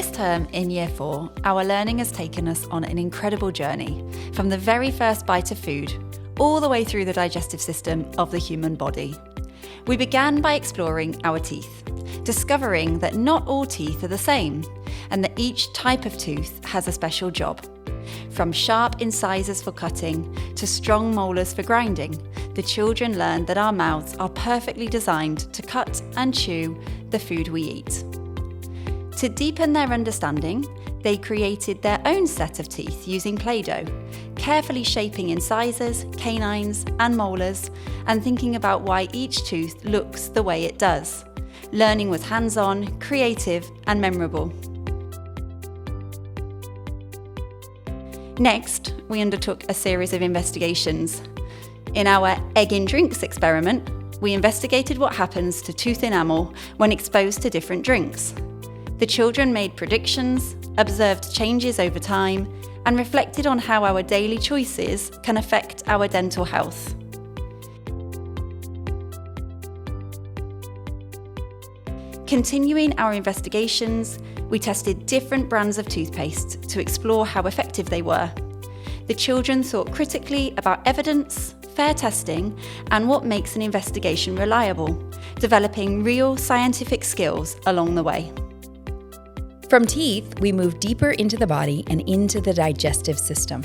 This term in Year 4, our learning has taken us on an incredible journey, from the very first bite of food, all the way through the digestive system of the human body. We began by exploring our teeth, discovering that not all teeth are the same, and that each type of tooth has a special job. From sharp incisors for cutting to strong molars for grinding, the children learned that our mouths are perfectly designed to cut and chew the food we eat. To deepen their understanding, they created their own set of teeth using Play-Doh, carefully shaping incisors, canines, and molars, and thinking about why each tooth looks the way it does. Learning was hands-on, creative, and memorable. Next, we undertook a series of investigations. In our egg in drinks experiment, we investigated what happens to tooth enamel when exposed to different drinks. The children made predictions, observed changes over time, and reflected on how our daily choices can affect our dental health. Continuing our investigations, we tested different brands of toothpaste to explore how effective they were. The children thought critically about evidence, fair testing, and what makes an investigation reliable, developing real scientific skills along the way. From teeth, we moved deeper into the body and into the digestive system.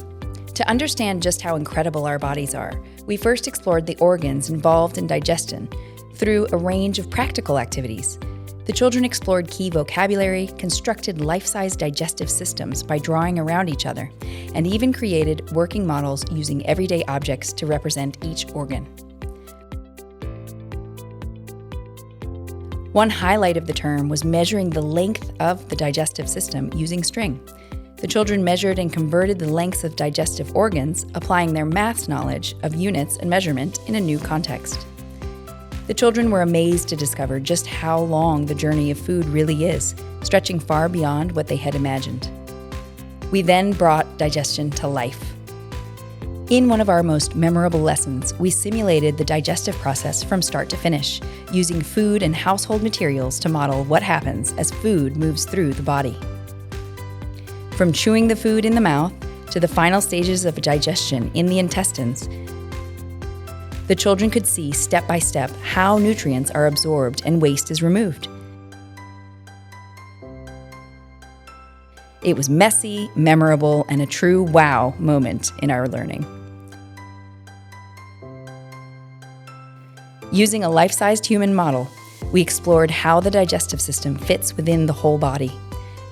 To understand just how incredible our bodies are, we first explored the organs involved in digestion through a range of practical activities. The children explored key vocabulary, constructed life-size digestive systems by drawing around each other, and even created working models using everyday objects to represent each organ. One highlight of the term was measuring the length of the digestive system using string. The children measured and converted the lengths of digestive organs, applying their maths knowledge of units and measurement in a new context. The children were amazed to discover just how long the journey of food really is, stretching far beyond what they had imagined. We then brought digestion to life. In one of our most memorable lessons, we simulated the digestive process from start to finish, using food and household materials to model what happens as food moves through the body. From chewing the food in the mouth to the final stages of digestion in the intestines, the children could see step by step how nutrients are absorbed and waste is removed. It was messy, memorable, and a true wow moment in our learning. Using a life-sized human model, we explored how the digestive system fits within the whole body.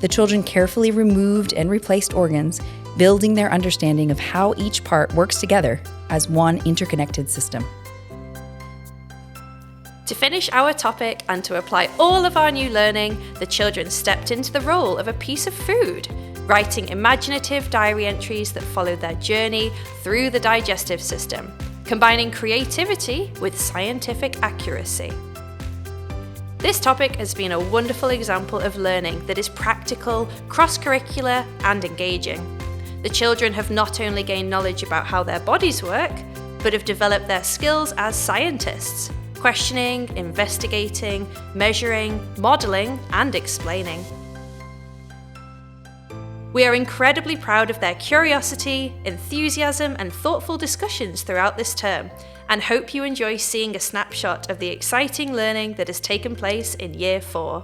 The children carefully removed and replaced organs, building their understanding of how each part works together as one interconnected system. To finish our topic and to apply all of our new learning, the children stepped into the role of a piece of food, writing imaginative diary entries that followed their journey through the digestive system, combining creativity with scientific accuracy. This topic has been a wonderful example of learning that is practical, cross-curricular, and engaging. The children have not only gained knowledge about how their bodies work, but have developed their skills as scientists, questioning, investigating, measuring, modelling, and explaining. We are incredibly proud of their curiosity, enthusiasm, and thoughtful discussions throughout this term, and hope you enjoy seeing a snapshot of the exciting learning that has taken place in Year 4.